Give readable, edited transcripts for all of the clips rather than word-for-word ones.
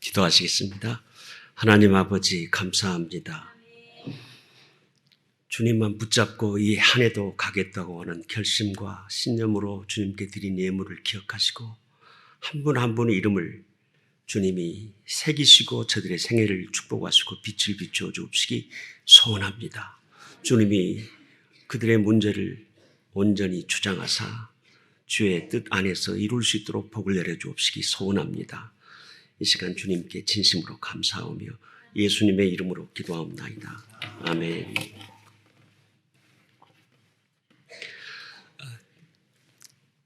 기도하시겠습니다. 하나님 아버지 감사합니다. 주님만 붙잡고 이 한 해도 가겠다고 하는 결심과 신념으로 주님께 드린 예물을 기억하시고 한 분 한 분의 이름을 주님이 새기시고 저들의 생애를 축복하시고 빛을 비추어 주옵시기 소원합니다. 주님이 그들의 문제를 온전히 주장하사 주의 뜻 안에서 이룰 수 있도록 복을 내려 주옵시기 소원합니다. 이 시간 주님께 진심으로 감사하며 예수님의 이름으로 기도하옵나이다. 아멘.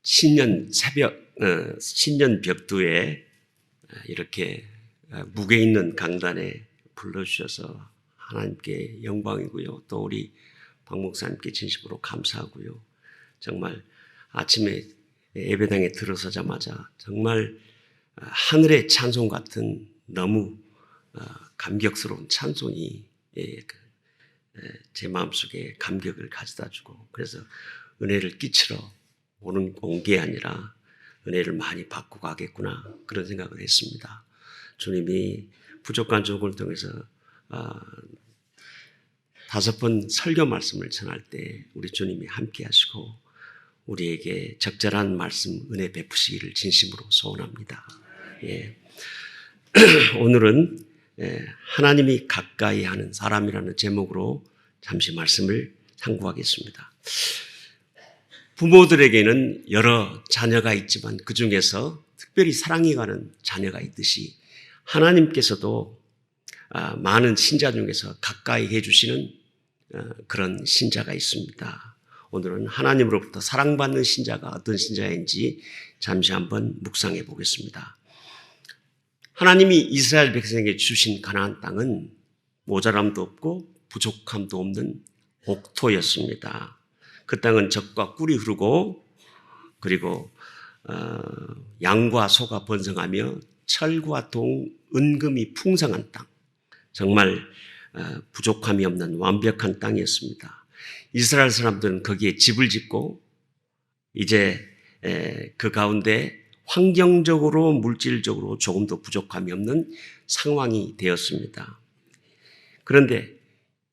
신년 벽두에 이렇게 무게 있는 강단에 불러주셔서 하나님께 영광이고요. 또 우리 박 목사님께 진심으로 감사하고요. 정말 아침에 예배당에 들어서자마자 정말 하늘의 찬송 같은 너무 감격스러운 찬송이 제 마음속에 감격을 가져다 주고, 그래서 은혜를 끼치러 온 게 아니라 은혜를 많이 받고 가겠구나, 그런 생각을 했습니다. 주님이 부족한 종을 통해서 5번 설교 말씀을 전할 때 우리 주님이 함께 하시고 우리에게 적절한 말씀 은혜 베푸시기를 진심으로 소원합니다. 예. 오늘은 하나님이 가까이 하는 사람이라는 제목으로 잠시 말씀을 상고하겠습니다. 부모들에게는 여러 자녀가 있지만 그 중에서 특별히 사랑이 가는 자녀가 있듯이 하나님께서도 많은 신자 중에서 가까이 해주시는 그런 신자가 있습니다. 오늘은 하나님으로부터 사랑받는 신자가 어떤 신자인지 잠시 한번 묵상해 보겠습니다. 하나님이 이스라엘 백성에게 주신 가나안 땅은 모자람도 없고 부족함도 없는 옥토였습니다. 그 땅은 젖과 꿀이 흐르고 그리고 양과 소가 번성하며 철과 동, 은금이 풍성한 땅, 정말 부족함이 없는 완벽한 땅이었습니다. 이스라엘 사람들은 거기에 집을 짓고 이제 그 가운데 환경적으로 물질적으로 조금도 부족함이 없는 상황이 되었습니다. 그런데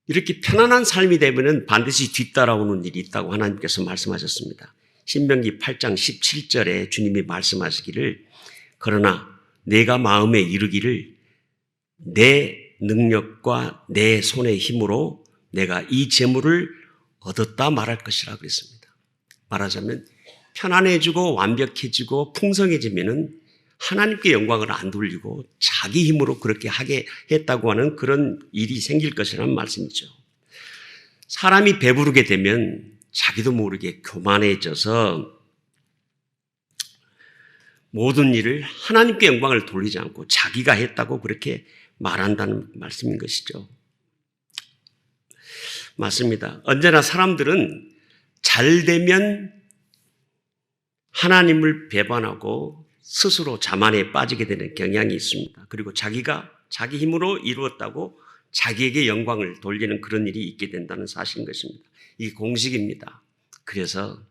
이렇게 편안한 삶이 되면 반드시 뒤따라오는 일이 있다고 하나님께서 말씀하셨습니다. 신명기 8장 17절에 주님이 말씀하시기를 그러나 내가 마음에 이르기를 내 능력과 내 손의 힘으로 내가 이 재물을 얻었다 말할 것이라 그랬습니다. 말하자면 편안해지고 완벽해지고 풍성해지면은 하나님께 영광을 안 돌리고 자기 힘으로 그렇게 하게 했다고 하는 그런 일이 생길 것이라는 말씀이죠. 사람이 배부르게 되면 자기도 모르게 교만해져서 모든 일을 하나님께 영광을 돌리지 않고 자기가 했다고 그렇게 말한다는 말씀인 것이죠. 맞습니다. 언제나 사람들은 잘 되면 하나님을 배반하고 스스로 자만에 빠지게 되는 경향이 있습니다. 그리고 자기가 자기 힘으로 이루었다고 자기에게 영광을 돌리는 그런 일이 있게 된다는 사실인 것입니다. 이게 공식입니다. 그래서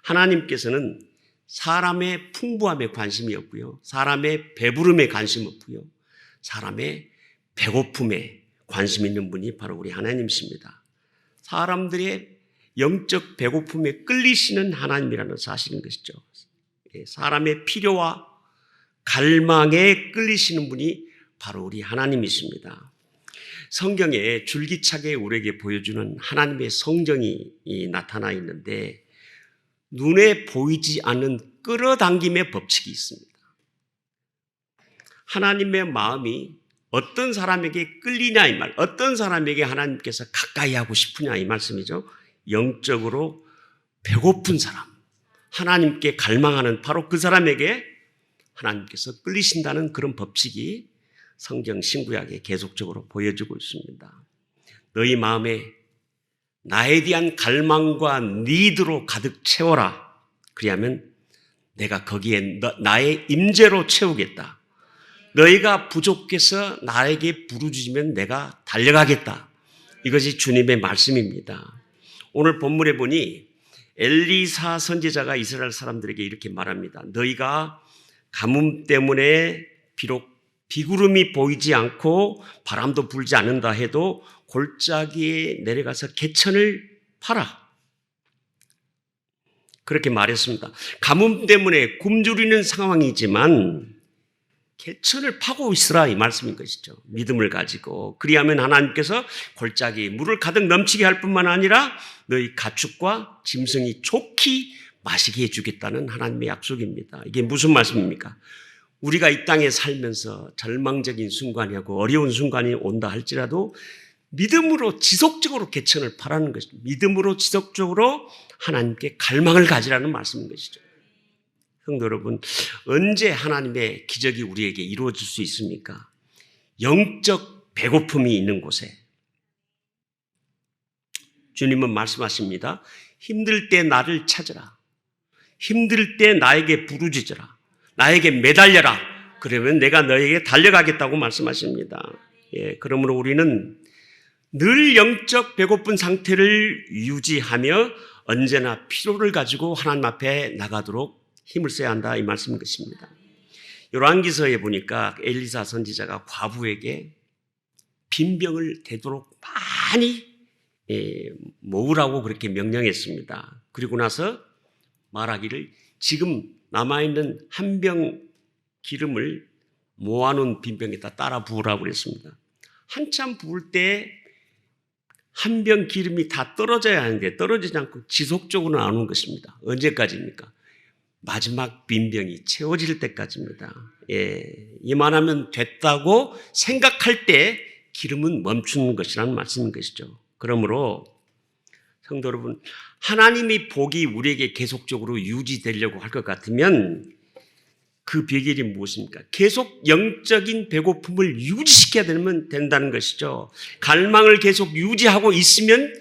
하나님께서는 사람의 풍부함에 관심이 없고요, 사람의 배부름에 관심이 없고요, 사람의 배고픔에 관심 있는 분이 바로 우리 하나님이십니다. 사람들의 영적 배고픔에 끌리시는 하나님이라는 사실인 것이죠. 사람의 필요와 갈망에 끌리시는 분이 바로 우리 하나님이십니다. 성경에 줄기차게 우리에게 보여주는 하나님의 성정이 나타나 있는데 눈에 보이지 않는 끌어당김의 법칙이 있습니다. 하나님의 마음이 어떤 사람에게 끌리냐 이 말, 어떤 사람에게 하나님께서 가까이 하고 싶으냐 이 말씀이죠. 영적으로 배고픈 사람, 하나님께 갈망하는 바로 그 사람에게 하나님께서 끌리신다는 그런 법칙이 성경 신구약에 계속적으로 보여지고 있습니다. 너희 마음에 나에 대한 갈망과 니드로 가득 채워라. 그리하면 내가 거기에 나의 임재로 채우겠다. 너희가 부족해서 나에게 부르짖으면 내가 달려가겠다. 이것이 주님의 말씀입니다. 오늘 본문에 보니 엘리사 선지자가 이스라엘 사람들에게 이렇게 말합니다. 너희가 가뭄 때문에 비록 비구름이 보이지 않고 바람도 불지 않는다 해도 골짜기에 내려가서 개천을 파라. 그렇게 말했습니다. 가뭄 때문에 굶주리는 상황이지만 개천을 파고 있으라 이 말씀인 것이죠. 믿음을 가지고. 그리하면 하나님께서 골짜기에 물을 가득 넘치게 할 뿐만 아니라 너희 가축과 짐승이 좋게 마시게 해주겠다는 하나님의 약속입니다. 이게 무슨 말씀입니까? 우리가 이 땅에 살면서 절망적인 순간이고 어려운 순간이 온다 할지라도 믿음으로 지속적으로 개천을 파라는 것입니다. 믿음으로 지속적으로 하나님께 갈망을 가지라는 말씀인 것이죠. 성도 여러분, 언제 하나님의 기적이 우리에게 이루어질 수 있습니까? 영적 배고픔이 있는 곳에. 주님은 말씀하십니다. 힘들 때 나를 찾으라. 힘들 때 나에게 부르짖으라. 나에게 매달려라. 그러면 내가 너에게 달려가겠다고 말씀하십니다. 예, 그러므로 우리는 늘 영적 배고픈 상태를 유지하며 언제나 필요를 가지고 하나님 앞에 나가도록 힘을 써야 한다 이 말씀인 것입니다. 요한기서에 보니까 엘리사 선지자가 과부에게 빈병을 되도록 많이 모으라고 그렇게 명령했습니다. 그리고 나서 말하기를 지금 남아있는 한 병 기름을 모아놓은 빈병에다 따라 부으라고 그랬습니다. 한참 부을 때 한 병 기름이 다 떨어져야 하는데 떨어지지 않고 지속적으로 나오는 것입니다. 언제까지입니까? 마지막 빈병이 채워질 때까지입니다. 예, 이만하면 됐다고 생각할 때 기름은 멈추는 것이라는 말씀인 것이죠. 그러므로 성도 여러분, 하나님의 복이 우리에게 계속적으로 유지되려고 할 것 같으면 그 비결이 무엇입니까? 계속 영적인 배고픔을 유지시켜야 된다는 것이죠. 갈망을 계속 유지하고 있으면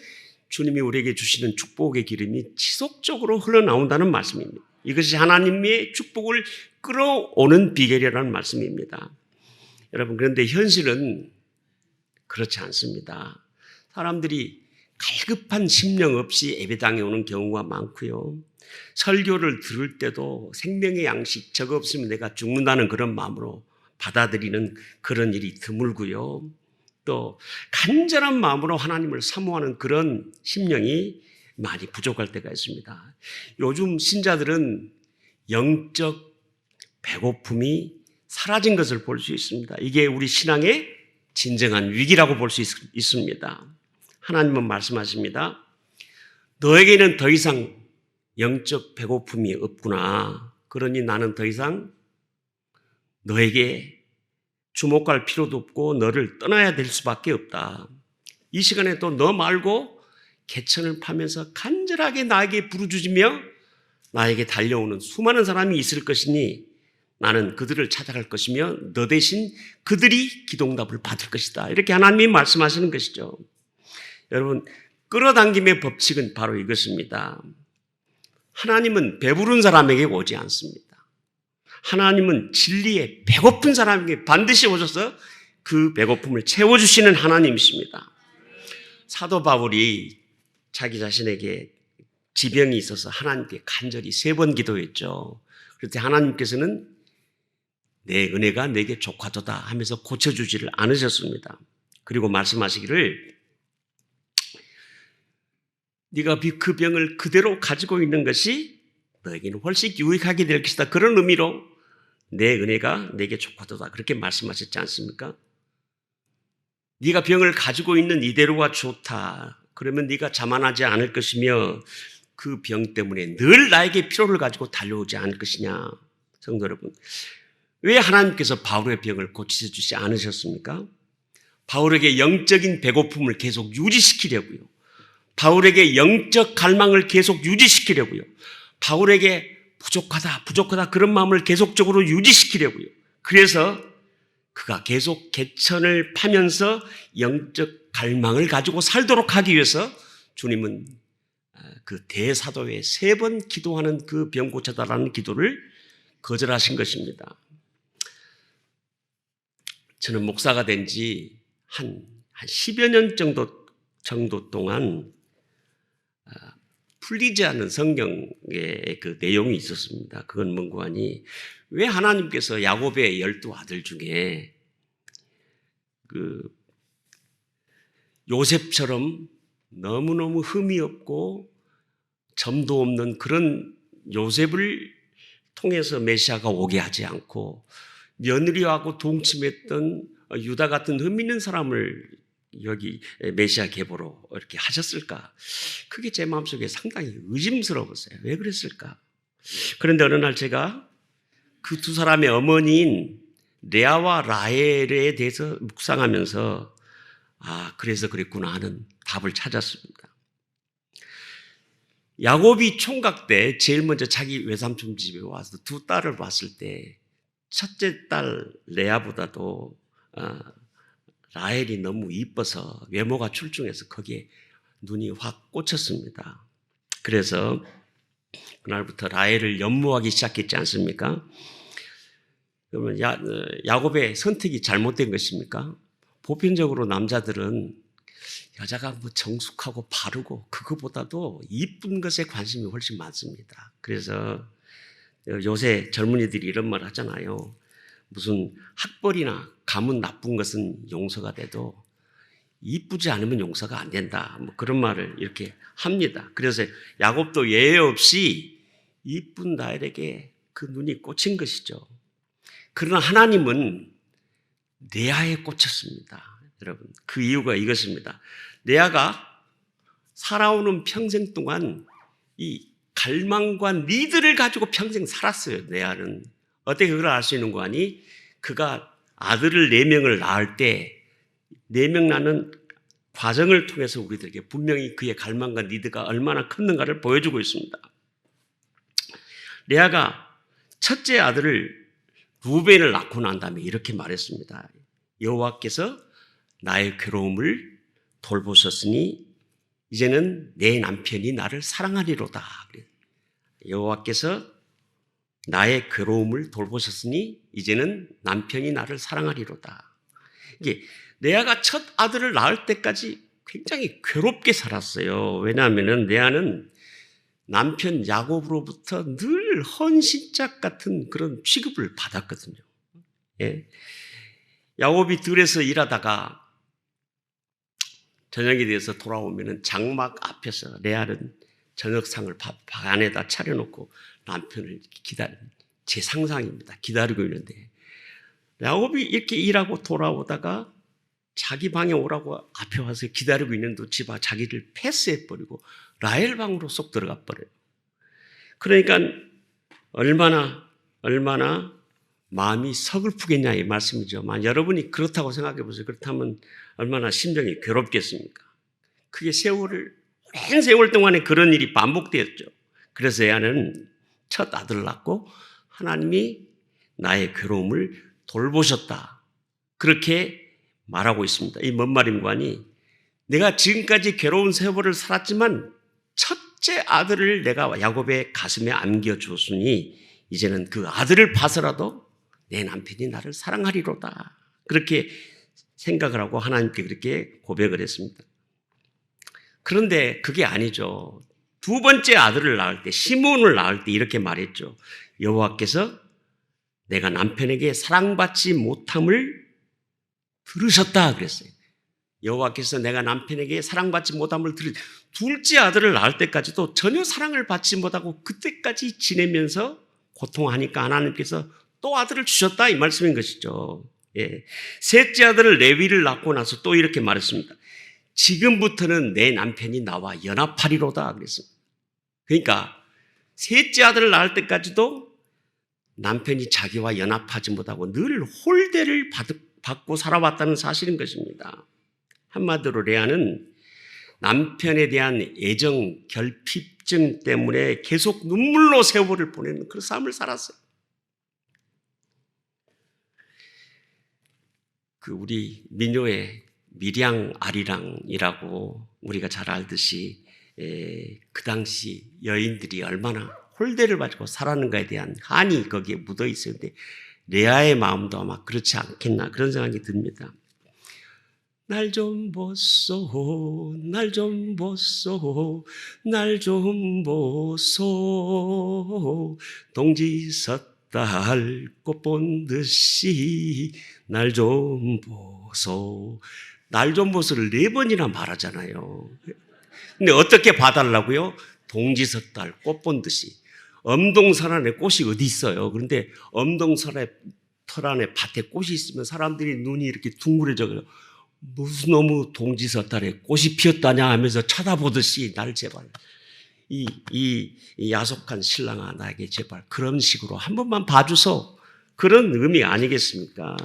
주님이 우리에게 주시는 축복의 기름이 지속적으로 흘러나온다는 말씀입니다. 이것이 하나님의 축복을 끌어오는 비결이라는 말씀입니다. 여러분, 그런데 현실은 그렇지 않습니다. 사람들이 갈급한 심령 없이 예배당에 오는 경우가 많고요. 설교를 들을 때도 생명의 양식 저거 없으면 내가 죽는다는 그런 마음으로 받아들이는 그런 일이 드물고요. 또 간절한 마음으로 하나님을 사모하는 그런 심령이 많이 부족할 때가 있습니다. 요즘 신자들은 영적 배고픔이 사라진 것을 볼 수 있습니다. 이게 우리 신앙의 진정한 위기라고 볼 수 있습니다. 하나님은 말씀하십니다. 너에게는 더 이상 영적 배고픔이 없구나. 그러니 나는 더 이상 너에게 주목할 필요도 없고 너를 떠나야 될 수밖에 없다. 이 시간에 또 너 말고 개천을 파면서 간절하게 나에게 부르짖으며 나에게 달려오는 수많은 사람이 있을 것이니 나는 그들을 찾아갈 것이며 너 대신 그들이 기도응답을 받을 것이다. 이렇게 하나님이 말씀하시는 것이죠. 여러분, 끌어당김의 법칙은 바로 이것입니다. 하나님은 배부른 사람에게 오지 않습니다. 하나님은 진리에 배고픈 사람에게 반드시 오셔서 그 배고픔을 채워주시는 하나님이십니다. 사도 바울이 자기 자신에게 지병이 있어서 하나님께 간절히 3번 기도했죠. 그럴 때 하나님께서는 내 은혜가 내게 족하도다 하면서 고쳐주지를 않으셨습니다. 그리고 말씀하시기를 네가 그 병을 그대로 가지고 있는 것이 너에게는 훨씬 유익하게 될 것이다. 그런 의미로 내 은혜가 내게 족하도다. 그렇게 말씀하셨지 않습니까? 네가 병을 가지고 있는 이대로가 좋다. 그러면 네가 자만하지 않을 것이며 그 병 때문에 늘 나에게 필요를 가지고 달려오지 않을 것이냐. 성도 여러분, 왜 하나님께서 바울의 병을 고치셔주지 않으셨습니까? 바울에게 영적인 배고픔을 계속 유지시키려고요. 바울에게 영적 갈망을 계속 유지시키려고요. 바울에게 부족하다 그런 마음을 계속적으로 유지시키려고요. 그래서 그가 계속 개천을 파면서 영적 갈망을 가지고 살도록 하기 위해서 주님은 그 대사도에 3번 기도하는 그 병 고쳐달라는 기도를 거절하신 것입니다. 저는 목사가 된 지 한 10여 년 정도 동안 풀리지 않는 성경의 그 내용이 있었습니다. 그건 뭔고 하니 왜 하나님께서 야곱의 12 아들 중에 그 요셉처럼 너무너무 흠이 없고 점도 없는 그런 요셉을 통해서 메시아가 오게 하지 않고 며느리하고 동침했던 유다 같은 흠 있는 사람을 여기 메시아 계보로 이렇게 하셨을까? 그게 제 마음속에 상당히 의심스러웠어요. 왜 그랬을까? 그런데 어느 날 제가 그 두 사람의 어머니인 레아와 라헬에 대해서 묵상하면서 그래서 그랬구나 하는 답을 찾았습니다. 야곱이 총각 때 제일 먼저 자기 외삼촌 집에 와서 두 딸을 봤을 때 첫째 딸 레아보다도 라헬이 너무 이뻐서 외모가 출중해서 거기에 눈이 확 꽂혔습니다. 그래서 그날부터 라헬을 연모하기 시작했지 않습니까? 그러면 야곱의 선택이 잘못된 것입니까? 보편적으로 남자들은 여자가 뭐 정숙하고 바르고 그거보다도 이쁜 것에 관심이 훨씬 많습니다. 그래서 요새 젊은이들이 이런 말 하잖아요. 무슨 학벌이나 가문 나쁜 것은 용서가 돼도 이쁘지 않으면 용서가 안 된다. 뭐 그런 말을 이렇게 합니다. 그래서 야곱도 예외 없이 이쁜 라헬에게 그 눈이 꽂힌 것이죠. 그러나 하나님은 레아에 꽂혔습니다. 여러분, 그 이유가 이것입니다. 레아가 살아오는 평생 동안 이 갈망과 니드를 가지고 평생 살았어요. 레아는 어떻게 그걸 알 수 있는 거 아니? 그가 아들을 4명을 낳을 때 4명 낳는 과정을 통해서 우리들에게 분명히 그의 갈망과 니드가 얼마나 컸는가를 보여주고 있습니다. 레아가 첫째 아들을 루벤을 낳고 난 다음에 이렇게 말했습니다. 여호와께서 나의 괴로움을 돌보셨으니 이제는 내 남편이 나를 사랑하리로다. 여호와께서 나의 괴로움을 돌보셨으니 이제는 남편이 나를 사랑하리로다. 이게 레아가 첫 아들을 낳을 때까지 굉장히 괴롭게 살았어요. 왜냐하면 레아는 남편 야곱으로부터 늘 헌신짝 같은 그런 취급을 받았거든요. 예. 야곱이 들에서 일하다가 저녁이 돼서 돌아오면 장막 앞에서 레아는 저녁상을 밥 안에다 차려놓고 남편을 제 상상입니다. 기다리고 있는데 야곱이 이렇게 일하고 돌아오다가 자기 방에 오라고 앞에 와서 기다리고 있는 도치바 자기를 패스해버리고 라헬 방으로 쏙 들어가 버려요. 그러니까 얼마나 마음이 서글프겠냐 이 말씀이죠. 여러분이 그렇다고 생각해 보세요. 그렇다면 얼마나 심정이 괴롭겠습니까? 그게 오랜 세월 동안에 그런 일이 반복되었죠. 그래서 레아는 첫 아들을 낳고 하나님이 나의 괴로움을 돌보셨다. 그렇게 말하고 있습니다. 이 뭔 말인가 하니 내가 지금까지 괴로운 세월을 살았지만 첫째 아들을 내가 야곱의 가슴에 안겨주었으니 이제는 그 아들을 봐서라도 내 남편이 나를 사랑하리로다. 그렇게 생각을 하고 하나님께 그렇게 고백을 했습니다. 그런데 그게 아니죠. 두 번째 아들을 낳을 때 시몬을 낳을 때 이렇게 말했죠. 여호와께서 내가 남편에게 사랑받지 못함을 들으셨다 그랬어요. 여호와께서 내가 남편에게 사랑받지 못함을 둘째 아들을 낳을 때까지도 전혀 사랑을 받지 못하고 그때까지 지내면서 고통하니까 하나님께서 또 아들을 주셨다 이 말씀인 것이죠. 예. 셋째 아들을 레위를 낳고 나서 또 이렇게 말했습니다. 지금부터는 내 남편이 나와 연합하리로다 그랬습니다. 그러니까 셋째 아들을 낳을 때까지도 남편이 자기와 연합하지 못하고 늘 홀대를 받고 살아왔다는 사실인 것입니다. 한마디로 레아는 남편에 대한 애정 결핍증 때문에 계속 눈물로 세월을 보내는 그런 삶을 살았어요. 우리 민요의 미량 아리랑이라고 우리가 잘 알듯이 그 당시 여인들이 얼마나 홀대를 받고 살았는가에 대한 한이 거기에 묻어 있어요. 근데 레아의 마음도 아마 그렇지 않겠나 그런 생각이 듭니다. 날 좀 보소, 날 좀 보소, 날 좀 보소. 동지 딸 꽃 본 듯이 날 좀 보소. 날 좀 보소를 4번이나 말하잖아요. 근데 어떻게 봐달라고요? 동지섣달 꽃 본 듯이. 엄동설 안에 꽃이 어디 있어요? 그런데 엄동설의 털 안에 밭에 꽃이 있으면 사람들이 눈이 이렇게 둥그레져요. 무슨 너무 동지섣달에 꽃이 피었다냐 하면서 쳐다보듯이 나를 제발 이 야속한 신랑아 나에게 제발 그런 식으로 한 번만 봐주소. 그런 의미 아니겠습니까?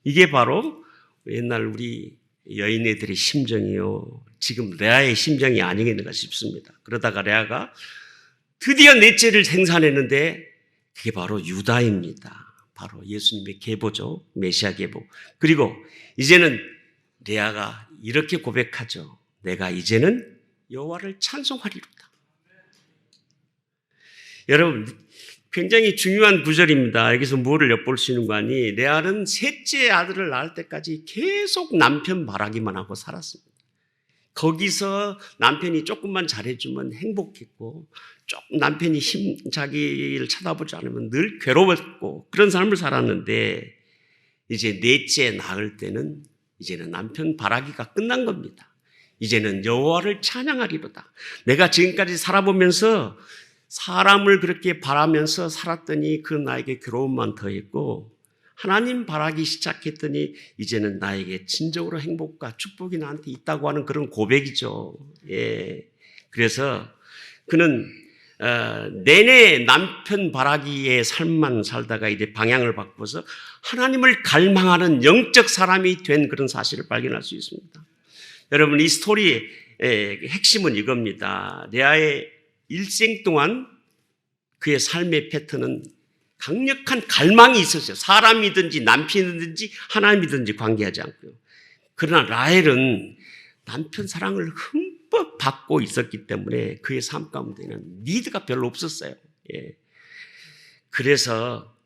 이게 바로 옛날 우리 여인애들의 심정이요. 지금 레아의 심정이 아니겠는가 싶습니다. 그러다가 레아가 드디어 넷째를 생산했는데 그게 바로 유다입니다. 바로 예수님의 계보죠. 메시아 계보. 그리고 이제는 레아가 이렇게 고백하죠. 내가 이제는 여호와를 찬송하리로다. 여러분 굉장히 중요한 구절입니다. 여기서 뭐를 엿볼 수 있는 거 아니? 레아는 셋째 아들을 낳을 때까지 계속 남편 바라기만 하고 살았습니다. 거기서 남편이 조금만 잘해주면 행복했고 조금 남편이 자기를 쳐다보지 않으면 늘 괴로웠고 그런 삶을 살았는데 이제 넷째 낳을 때는 이제는 남편 바라기가 끝난 겁니다. 이제는 여호와를 찬양하리로다. 내가 지금까지 살아보면서 사람을 그렇게 바라면서 살았더니 그 나에게 괴로움만 더했고 하나님 바라기 시작했더니 이제는 나에게 진정으로 행복과 축복이 나한테 있다고 하는 그런 고백이죠. 예. 그래서 그는 내내 남편 바라기의 삶만 살다가 이제 방향을 바꿔서 하나님을 갈망하는 영적 사람이 된 그런 사실을 발견할 수 있습니다. 여러분 이 스토리의 핵심은 이겁니다. 레아의 일생 동안 그의 삶의 패턴은 강력한 갈망이 있었어요. 사람이든지 남편이든지 하나님이든지 관계하지 않고요. 그러나 라헬은 남편 사랑을 흠뻑 받고 있었기 때문에 그의 삶 가운데는 니드가 별로 없었어요. 예. 그래서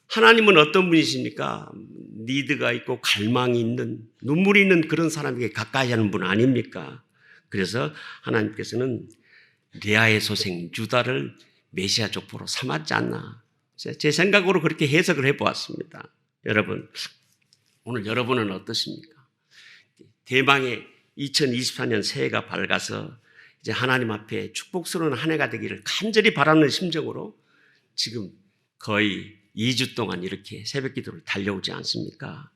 하나님은 어떤 분이십니까? 니드가 있고 갈망이 있는 눈물이 있는 그런 사람에게 가까이 하는 분 아닙니까? 그래서 하나님께서는 레아의 소생 유다를 메시아 족보로 삼았지 않나. 제 생각으로 그렇게 해석을 해보았습니다. 여러분, 오늘 여러분은 어떠십니까? 대망의 2024년 새해가 밝아서 이제 하나님 앞에 축복스러운 한 해가 되기를 간절히 바라는 심정으로 지금 거의 2주 동안 이렇게 새벽 기도를 달려오지 않습니까?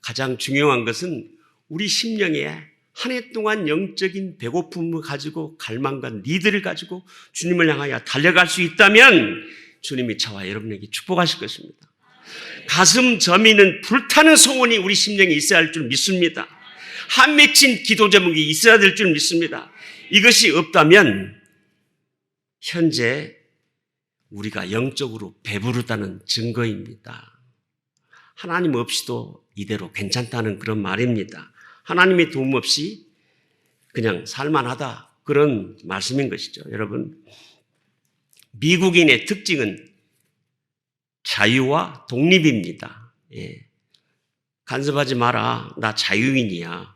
가장 중요한 것은 우리 심령에 한 해 동안 영적인 배고픔을 가지고 갈망과 니드를 가지고 주님을 향하여 달려갈 수 있다면 주님이 저와 여러분에게 축복하실 것입니다. 가슴 저미는 불타는 소원이 우리 심령에 있어야 할 줄 믿습니다. 한 맺힌 기도 제목이 있어야 될 줄 믿습니다. 이것이 없다면 현재 우리가 영적으로 배부르다는 증거입니다. 하나님 없이도 이대로 괜찮다는 그런 말입니다. 하나님의 도움 없이 그냥 살만하다 그런 말씀인 것이죠. 여러분 미국인의 특징은 자유와 독립입니다. 예. 간섭하지 마라. 나 자유인이야.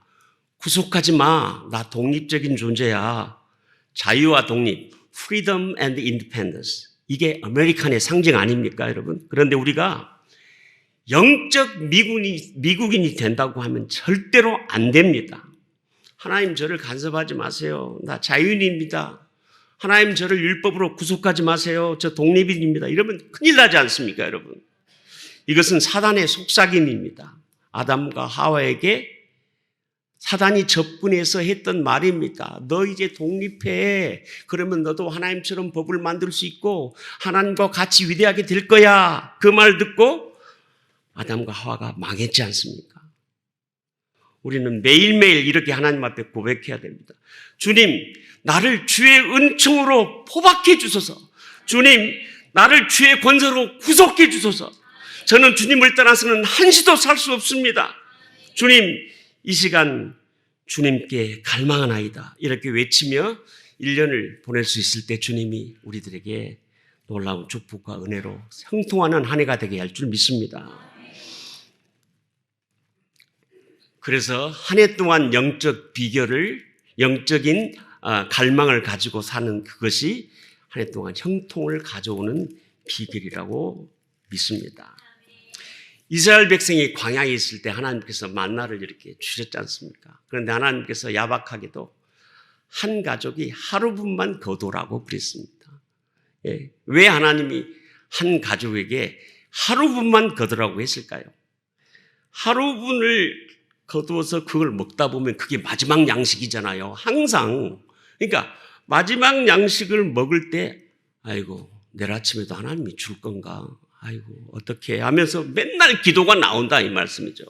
구속하지 마. 나 독립적인 존재야. 자유와 독립, freedom and independence. 이게 아메리칸의 상징 아닙니까, 여러분? 그런데 우리가 영적 미국인이 된다고 하면 절대로 안 됩니다. 하나님 저를 간섭하지 마세요. 나 자유인입니다. 하나님 저를 율법으로 구속하지 마세요. 저 독립인입니다. 이러면 큰일 나지 않습니까, 여러분? 이것은 사단의 속삭임입니다. 아담과 하와에게 사단이 접근해서 했던 말입니다. 너 이제 독립해. 그러면 너도 하나님처럼 법을 만들 수 있고 하나님과 같이 위대하게 될 거야. 그 말 듣고 아담과 하와가 망했지 않습니까? 우리는 매일매일 이렇게 하나님 앞에 고백해야 됩니다. 주님, 나를 주의 은총으로 포박해 주소서. 주님, 나를 주의 권세로 구속해 주소서. 저는 주님을 떠나서는 한시도 살 수 없습니다. 주님, 이 시간 주님께 갈망하나이다. 이렇게 외치며 1년을 보낼 수 있을 때 주님이 우리들에게 놀라운 축복과 은혜로 형통하는 한 해가 되게 할 줄 믿습니다. 그래서 한 해 동안 영적 비결을, 영적인 갈망을 가지고 사는 그것이 한 해 동안 형통을 가져오는 비결이라고 믿습니다. 이스라엘 백성이 광야에 있을 때 하나님께서 만나를 이렇게 주셨지 않습니까? 그런데 하나님께서 야박하게도 한 가족이 하루분만 거두라고 그랬습니다. 예. 왜 하나님이 한 가족에게 하루분만 거두라고 했을까요? 하루분을 거두어서 그걸 먹다 보면 그게 마지막 양식이잖아요. 항상. 그러니까 마지막 양식을 먹을 때 아이고 내일 아침에도 하나님이 줄 건가? 아이고 어떻게 하면서 맨날 기도가 나온다 이 말씀이죠.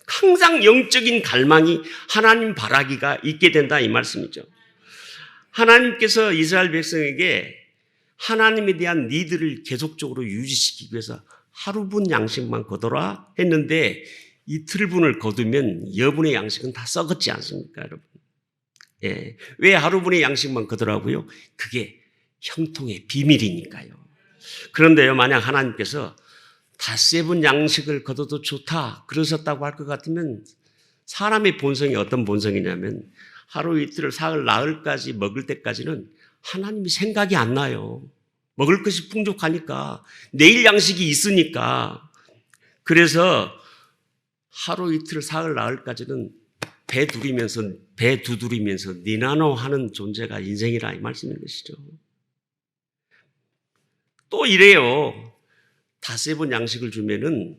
항상 영적인 갈망이 하나님 바라기가 있게 된다 이 말씀이죠. 하나님께서 이스라엘 백성에게 하나님에 대한 니드를 계속적으로 유지시키기 위해서 하루분 양식만 거둬라 했는데 이틀분을 거두면 여분의 양식은 다 썩었지 않습니까, 여러분? 예. 왜 하루분의 양식만 거두라고요? 그게 형통의 비밀이니까요. 그런데요, 만약 하나님께서 닷새분 양식을 거둬도 좋다 그러셨다고 할 것 같으면 사람의 본성이 어떤 본성이냐면 하루 이틀 사흘 나흘까지 먹을 때까지는 하나님이 생각이 안 나요. 먹을 것이 풍족하니까 내일 양식이 있으니까. 그래서 하루 이틀 사흘 나흘까지는 배 두드리면서 니나노 하는 존재가 인생이라 이 말씀인 것이죠. 또 이래요. 닷새 번 양식을 주면은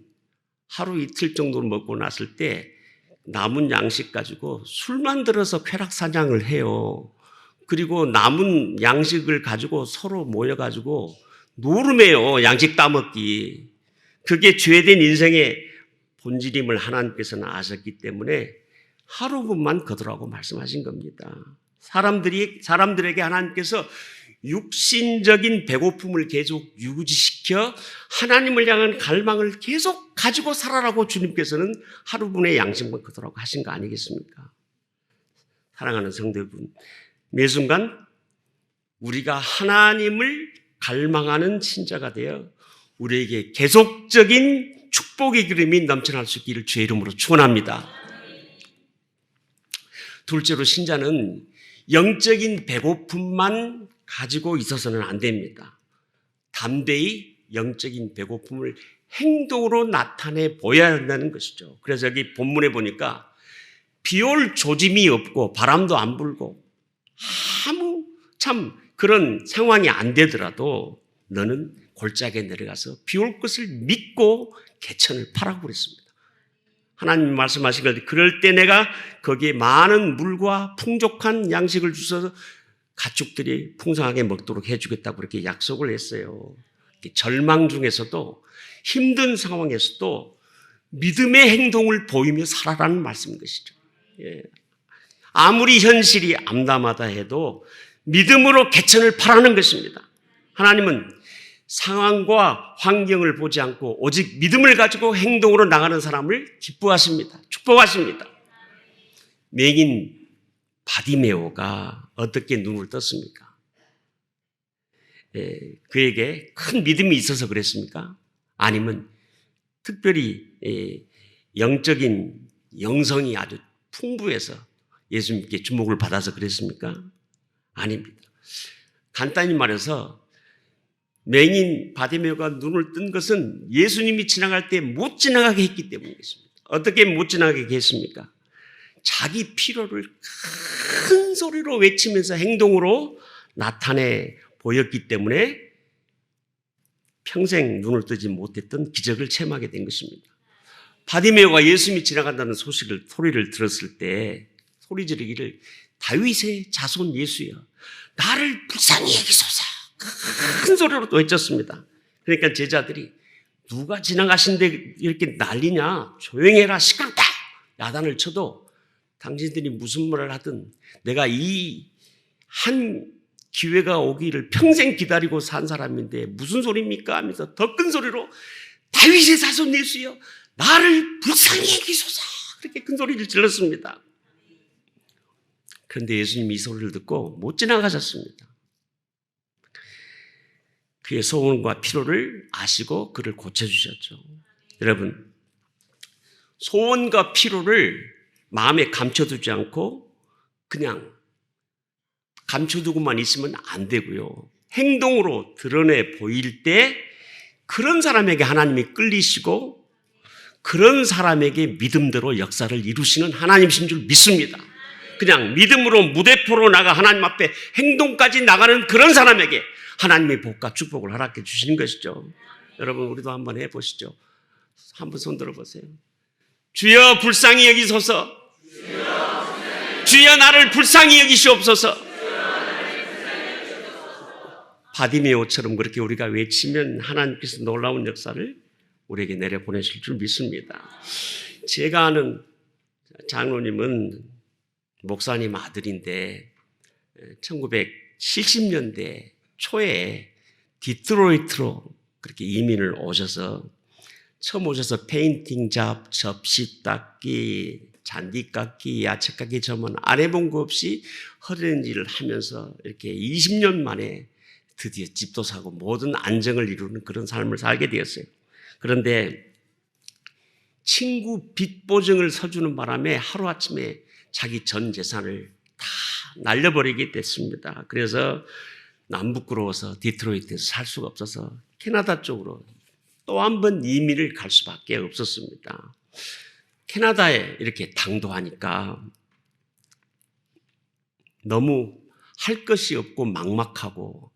하루 이틀 정도 먹고 났을 때 남은 양식 가지고 술 만들어서 쾌락사냥을 해요. 그리고 남은 양식을 가지고 서로 모여가지고 노름해요. 양식 따먹기. 그게 죄된 인생의 본질임을 하나님께서는 아셨기 때문에 하루분만 거두라고 말씀하신 겁니다. 사람들에게 하나님께서 육신적인 배고픔을 계속 유지시켜 하나님을 향한 갈망을 계속 가지고 살아라고 주님께서는 하루분의 양식만 거두라고 하신 거 아니겠습니까? 사랑하는 성도 여러분, 매 순간 우리가 하나님을 갈망하는 신자가 되어 우리에게 계속적인 축복의 기름이 넘쳐날 수 있기를 주의 이름으로 축원합니다. 둘째로 신자는 영적인 배고픔만 가지고 있어서는 안 됩니다. 담대히 영적인 배고픔을 행동으로 나타내 보여야 한다는 것이죠. 그래서 여기 본문에 보니까 비올 조짐이 없고 바람도 안 불고 아무 참 그런 상황이 안 되더라도 너는 골짜기에 내려가서 비올 것을 믿고 개천을 파라고 그랬습니다. 하나님 말씀하신 것, 그럴 때 내가 거기에 많은 물과 풍족한 양식을 주셔서 가축들이 풍성하게 먹도록 해주겠다고 그렇게 약속을 했어요. 절망 중에서도 힘든 상황에서도 믿음의 행동을 보이며 살아라는 말씀인 것이죠. 예. 아무리 현실이 암담하다 해도 믿음으로 개천을 파라는 것입니다. 하나님은 상황과 환경을 보지 않고 오직 믿음을 가지고 행동으로 나가는 사람을 기뻐하십니다. 축복하십니다. 맹인 바디메오가 어떻게 눈을 떴습니까? 그에게 큰 믿음이 있어서 그랬습니까? 아니면 특별히 영적인 영성이 아주 풍부해서 예수님께 주목을 받아서 그랬습니까? 아닙니다. 간단히 말해서 맹인 바디메오가 눈을 뜬 것은 예수님이 지나갈 때 못 지나가게 했기 때문이겠습니다. 어떻게 못 지나가게 했습니까? 자기 필요를 큰 소리로 외치면서 행동으로 나타내 보였기 때문에 평생 눈을 뜨지 못했던 기적을 체험하게 된 것입니다. 바디메오가 예수님이 지나간다는 소리를 들었을 때 소리 지르기를 다윗의 자손 예수여 나를 불쌍히 여기소서 큰 소리로 또 외쳤습니다. 그러니까 제자들이 누가 지나가신데 이렇게 난리냐 조용해라 시끄럽다 야단을 쳐도 당신들이 무슨 말을 하든 내가 이 한 기회가 오기를 평생 기다리고 산 사람인데 무슨 소리입니까 하면서 더 큰 소리로 다윗의 자손 예수여 나를 불쌍히 여기소서 그렇게 큰 소리를 질렀습니다. 그런데 예수님이 이 소리를 듣고 못 지나가셨습니다. 그의 소원과 필요를 아시고 그를 고쳐주셨죠. 여러분, 소원과 필요를 마음에 감춰두지 않고 그냥 감춰두고만 있으면 안 되고요. 행동으로 드러내 보일 때 그런 사람에게 하나님이 끌리시고 그런 사람에게 믿음대로 역사를 이루시는 하나님이신 줄 믿습니다. 그냥 믿음으로 무대포로 나가 하나님 앞에 행동까지 나가는 그런 사람에게 하나님의 복과 축복을 허락해 주시는 것이죠. 여러분, 우리도 한번 해보시죠. 한번 손 들어보세요. 주여 불쌍히 여기소서. 주여 나를 불쌍히 여기시옵소서. 바디메오처럼 그렇게 우리가 외치면 하나님께서 놀라운 역사를 우리에게 내려보내실 줄 믿습니다. 제가 아는 장로님은 목사님 아들인데 1970년대 초에 디트로이트로 그렇게 이민을 오셔서 처음 오셔서 페인팅 잡, 접시 닦기, 잔디 깎기, 야채 깎기 전문 안 해본 거 없이 허리는 일을 하면서 이렇게 20년 만에 드디어 집도 사고 모든 안정을 이루는 그런 삶을 살게 되었어요. 그런데 친구 빚 보증을 서주는 바람에 하루아침에 자기 전 재산을 다 날려버리게 됐습니다. 그래서 남부끄러워서 디트로이트에서 살 수가 없어서 캐나다 쪽으로 또 한 번 이민을 갈 수밖에 없었습니다. 캐나다에 이렇게 당도하니까 너무 할 것이 없고 막막하고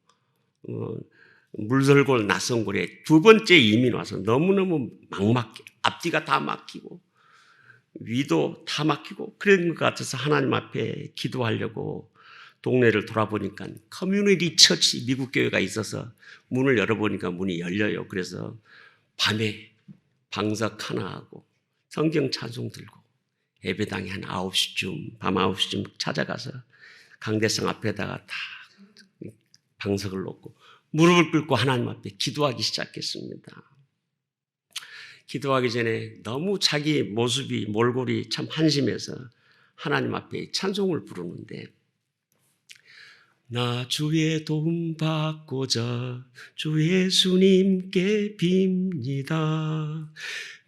물설골 낯선골에 두 번째 이민 와서 너무너무 막막해. 앞뒤가 다 막히고 위도 다 막히고 그런 것 같아서 하나님 앞에 기도하려고 동네를 돌아보니까 커뮤니티 처치 미국 교회가 있어서 문을 열어보니까 문이 열려요. 그래서 밤에 방석 하나 하고 성경 찬송 들고 예배당에 한 9시쯤 밤 9시쯤 찾아가서 강대상 앞에다가 다 방석을 놓고 무릎을 꿇고 하나님 앞에 기도하기 시작했습니다. 기도하기 전에 너무 자기 모습이 몰골이 참 한심해서 하나님 앞에 찬송을 부르는데 나 주의 도움 받고자 주 예수님께 빕니다.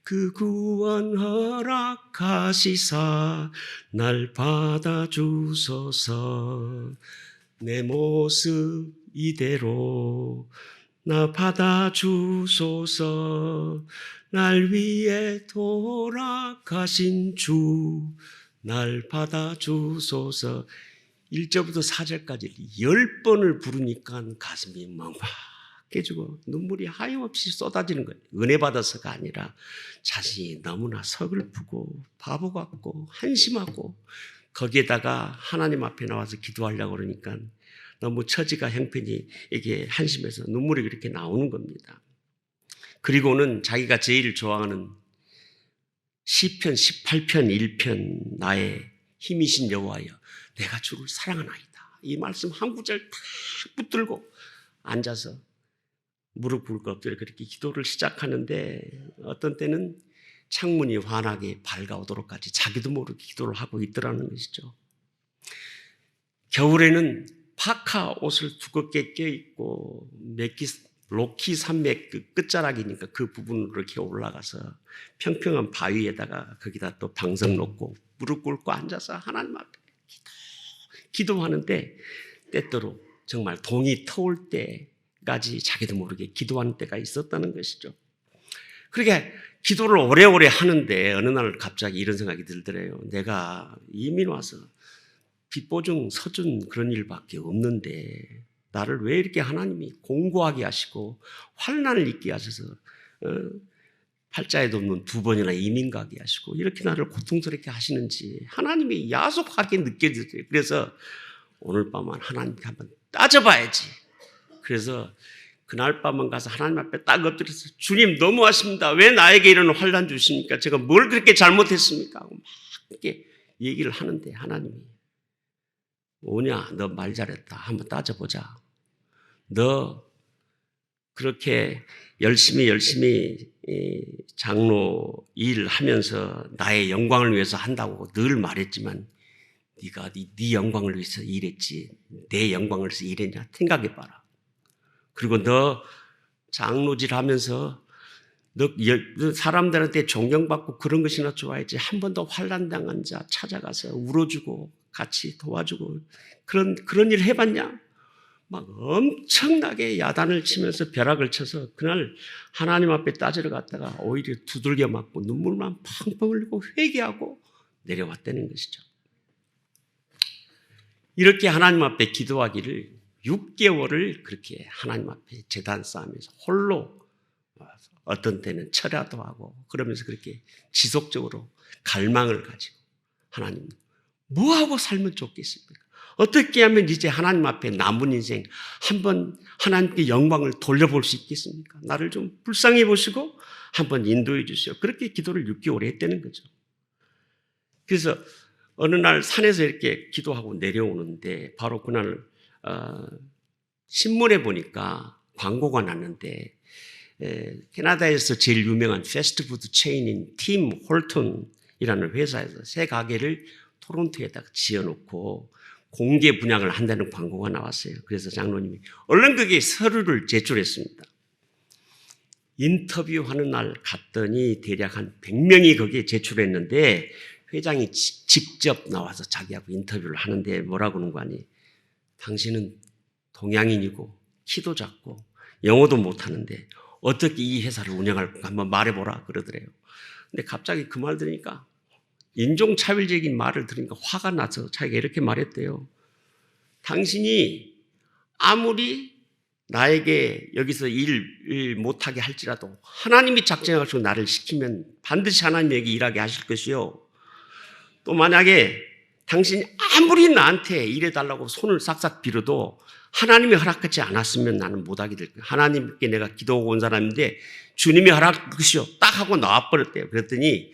그 구원 허락하시사 날 받아주소서. 내 모습 이대로 나 받아주소서. 날 위해 돌아가신 주 날 받아주소서. 1절부터 4절까지 10번을 부르니까 가슴이 멍박해지고 눈물이 하염없이 쏟아지는 거예요. 은혜 받아서가 아니라 자신이 너무나 서글프고 바보 같고 한심하고 거기에다가 하나님 앞에 나와서 기도하려고 그러니까 너무 처지가 형편이 이게 한심해서 눈물이 그렇게 나오는 겁니다. 그리고는 자기가 제일 좋아하는 시편 18편 1편 나의 힘이신 여호와여 내가 주를 사랑하나이다. 이 말씀 한 구절 다 붙들고 앉아서 무릎 꿇고 엎드려 그렇게 기도를 시작하는데 어떤 때는 창문이 환하게 밝아오도록까지 자기도 모르게 기도를 하고 있더라는 것이죠. 겨울에는 파카 옷을 두껍게 껴입고 로키 산맥 그 끝자락이니까 그 부분으로 이렇게 올라가서 평평한 바위에다가 거기다 또 방석 놓고 무릎 꿇고 앉아서 하나님 앞에 기도하는데 때때로 정말 동이 터올 때까지 자기도 모르게 기도하는 때가 있었다는 것이죠. 그렇게 기도를 오래오래 하는데 어느 날 갑자기 이런 생각이 들더래요. 내가 이민 와서 빚보증 서준 그런 일밖에 없는데 나를 왜 이렇게 하나님이 공고하게 하시고 환난을 잊게 하셔서 팔자에도 없는 2번이나 이민 가게 하시고 이렇게 나를 고통스럽게 하시는지 하나님이 야속하게 느껴지더래요. 그래서 오늘 밤은 하나님께 한번 따져봐야지. 그래서 그날 밤은 가서 하나님 앞에 딱 엎드려서 주님 너무하십니다. 왜 나에게 이런 환난 주십니까? 제가 뭘 그렇게 잘못했습니까? 하고 막 이렇게 얘기를 하는데 하나님이 뭐냐? 너 말 잘했다. 한번 따져보자. 너 그렇게 열심히 장로 일하면서 나의 영광을 위해서 한다고 늘 말했지만 네가 네 영광을 위해서 일했지 내 영광을 위해서 일했냐? 생각해봐라. 그리고 너 장로질 하면서 너 사람들한테 존경받고 그런 것이나 좋아했지 한 번도 환난당한 자 찾아가서 울어주고 같이 도와주고 그런 일 해봤냐? 막 엄청나게 야단을 치면서 벼락을 쳐서 그날 하나님 앞에 따지러 갔다가 오히려 두들겨 맞고 눈물만 펑펑 흘리고 회개하고 내려왔다는 것이죠. 이렇게 하나님 앞에 기도하기를 6개월을 그렇게 하나님 앞에 제단 쌓으면서 홀로 어떤 때는 철야도 하고 그러면서 그렇게 지속적으로 갈망을 가지고 하나님 뭐하고 살면 좋겠습니까? 어떻게 하면 이제 하나님 앞에 남은 인생 한번 하나님께 영광을 돌려볼 수 있겠습니까? 나를 좀 불쌍히 보시고 한번 인도해 주시오. 그렇게 기도를 6개월 했다는 거죠. 그래서 어느 날 산에서 이렇게 기도하고 내려오는데 바로 그날 신문에 보니까 광고가 났는데 캐나다에서 제일 유명한 패스트푸드 체인인 팀 홀튼이라는 회사에서 새 가게를 토론토에다가 지어놓고 공개 분양을 한다는 광고가 나왔어요. 그래서 장로님이 얼른 그게 서류를 제출했습니다. 인터뷰하는 날 갔더니 대략 한 100명이 거기에 제출했는데 회장이 직접 나와서 자기하고 인터뷰를 하는데 뭐라고 하는 거 아니? 당신은 동양인이고 키도 작고 영어도 못하는데 어떻게 이 회사를 운영할까 한번 말해보라 그러더래요. 근데 갑자기 그 말 들으니까 인종차별적인 말을 들으니까 화가 나서 자기가 이렇게 말했대요. 당신이 아무리 나에게 여기서 일 못하게 할지라도 하나님이 작정하시고 나를 시키면 반드시 하나님이 여기 일하게 하실 것이요. 또 만약에 당신이 아무리 나한테 일해달라고 손을 싹싹 빌어도 하나님이 허락하지 않았으면 나는 못하게 될 거예요. 하나님께 내가 기도하고 온 사람인데 주님이 허락할 것이요. 딱 하고 나와버렸대요. 그랬더니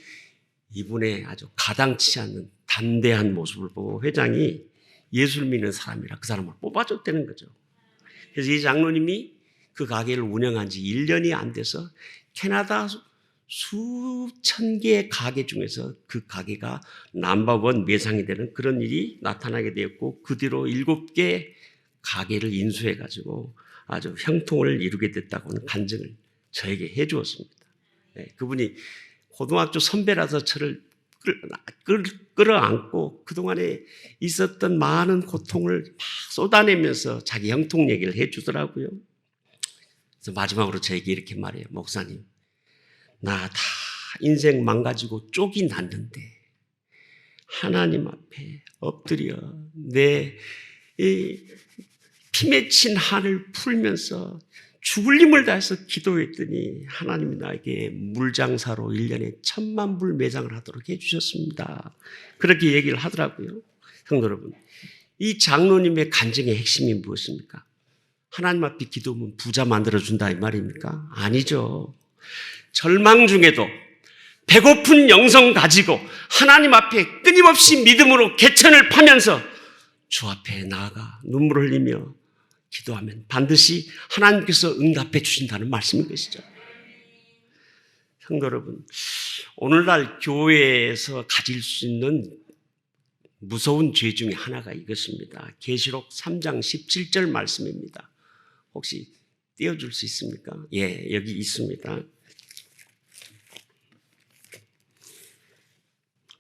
이분의 아주 가당치 않는 담대한 모습을 보고 회장이 예수를 믿는 사람이라 그 사람을 뽑아줬다는 거죠. 그래서 이 장로님이 그 가게를 운영한 지 1년이 안 돼서 캐나다 수천 개의 가게 중에서 그 가게가 넘버원 매상이 되는 그런 일이 나타나게 되었고 그 뒤로 7개 가게를 인수해가지고 아주 형통을 이루게 됐다고 하는 간증을 저에게 해 주었습니다. 네, 그분이 고등학교 선배라서 저를 끌어안고 그동안에 있었던 많은 고통을 막 쏟아내면서 자기 형통 얘기를 해 주더라고요. 그래서 마지막으로 저에게 이렇게 말해요. 목사님, 나 다 인생 망가지고 쪽이 났는데 하나님 앞에 엎드려 내 피 맺힌 한을 풀면서 죽을 힘을 다해서 기도했더니 하나님이 나에게 물장사로 1년에 1,000만 불 매장을 하도록 해주셨습니다. 그렇게 얘기를 하더라고요. 성도 여러분, 이 장로님의 간증의 핵심이 무엇입니까? 하나님 앞에 기도하면 부자 만들어준다 이 말입니까? 아니죠. 절망 중에도 배고픈 영성 가지고 하나님 앞에 끊임없이 믿음으로 개천을 파면서 주 앞에 나아가 눈물 흘리며 기도하면 반드시 하나님께서 응답해 주신다는 말씀인 것이죠. 성도 여러분, 오늘날 교회에서 가질 수 있는 무서운 죄 중에 하나가 이것입니다. 계시록 3장 17절 말씀입니다. 혹시 띄워줄 수 있습니까? 예, 여기 있습니다.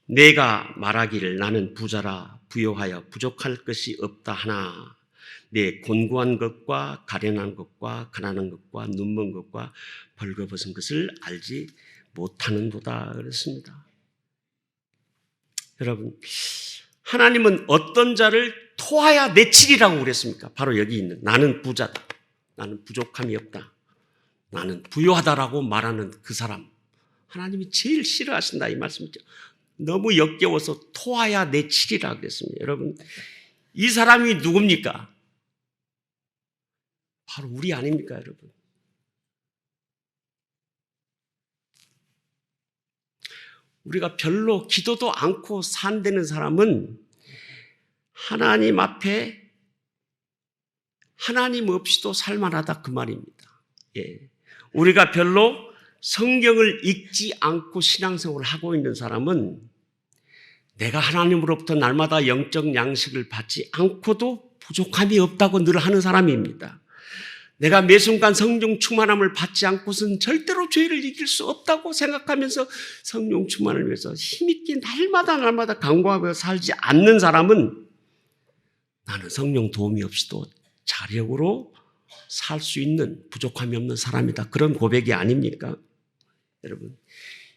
내가 말하기를 나는 부자라 부요하여 부족할 것이 없다 하나 내 곤고한 것과 가련한 것과 가난한 것과 눈먼 것과 벌거벗은 것을 알지 못하는도다 그랬습니다. 여러분, 하나님은 어떤 자를 토하여 내치리라고 그랬습니까? 바로 여기 있는 나는 부자다, 나는 부족함이 없다, 나는 부요하다라고 말하는 그 사람, 하나님이 제일 싫어하신다 이 말씀이죠. 너무 역겨워서 토하여 내치리라 그랬습니다. 여러분, 이 사람이 누굽니까? 바로 우리 아닙니까, 여러분? 우리가 별로 기도도 않고 산다는 사람은 하나님 앞에 하나님 없이도 살만하다 그 말입니다. 예. 우리가 별로 성경을 읽지 않고 신앙생활을 하고 있는 사람은 내가 하나님으로부터 날마다 영적 양식을 받지 않고도 부족함이 없다고 늘 하는 사람입니다. 내가 매 순간 성령 충만함을 받지 않고서는 절대로 죄를 이길 수 없다고 생각하면서 성령 충만을 위해서 힘있게 날마다 간구하며 살지 않는 사람은 나는 성령 도움이 없이도 자력으로 살 수 있는 부족함이 없는 사람이다. 그런 고백이 아닙니까? 여러분,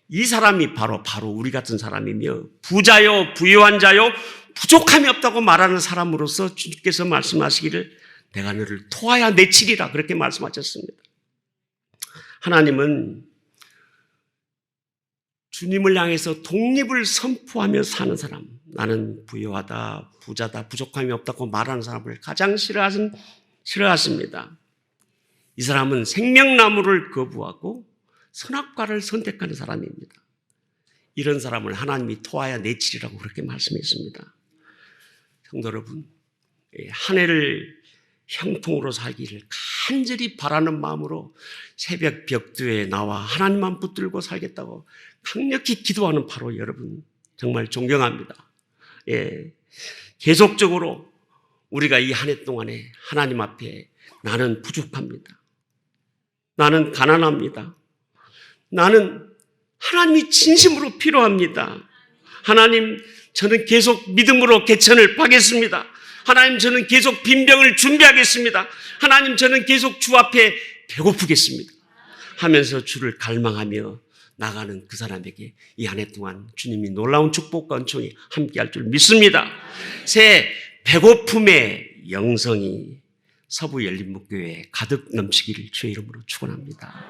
이 사람이 바로 우리 같은 사람이며 부자요, 부유한 자요, 부족함이 없다고 말하는 사람으로서 주님께서 말씀하시기를 내가 너를 토하여 내치리라 그렇게 말씀하셨습니다. 하나님은 주님을 향해서 독립을 선포하며 사는 사람, 나는 부유하다, 부자다, 부족함이 없다고 말하는 사람을 가장 싫어하십니다. 이 사람은 생명나무를 거부하고 선악과를 선택하는 사람입니다. 이런 사람을 하나님이 토하여 내치리라고 그렇게 말씀했습니다. 성도 여러분, 한 해를 형통으로 살기를 간절히 바라는 마음으로 새벽 벽두에 나와 하나님만 붙들고 살겠다고 강력히 기도하는 바로 여러분 정말 존경합니다. 계속적으로 우리가 이 한 해 동안에 하나님 앞에 나는 부족합니다. 나는 가난합니다. 나는 하나님이 진심으로 필요합니다. 하나님, 저는 계속 믿음으로 개천을 파겠습니다. 하나님, 저는 계속 빈병을 준비하겠습니다. 하나님, 저는 계속 주 앞에 배고프겠습니다. 하면서 주를 갈망하며 나가는 그 사람에게 이 한 해 동안 주님이 놀라운 축복과 은총이 함께할 줄 믿습니다. 새 배고픔의 영성이 서부 열린목교회에 가득 넘치기를 주의 이름으로 축원합니다.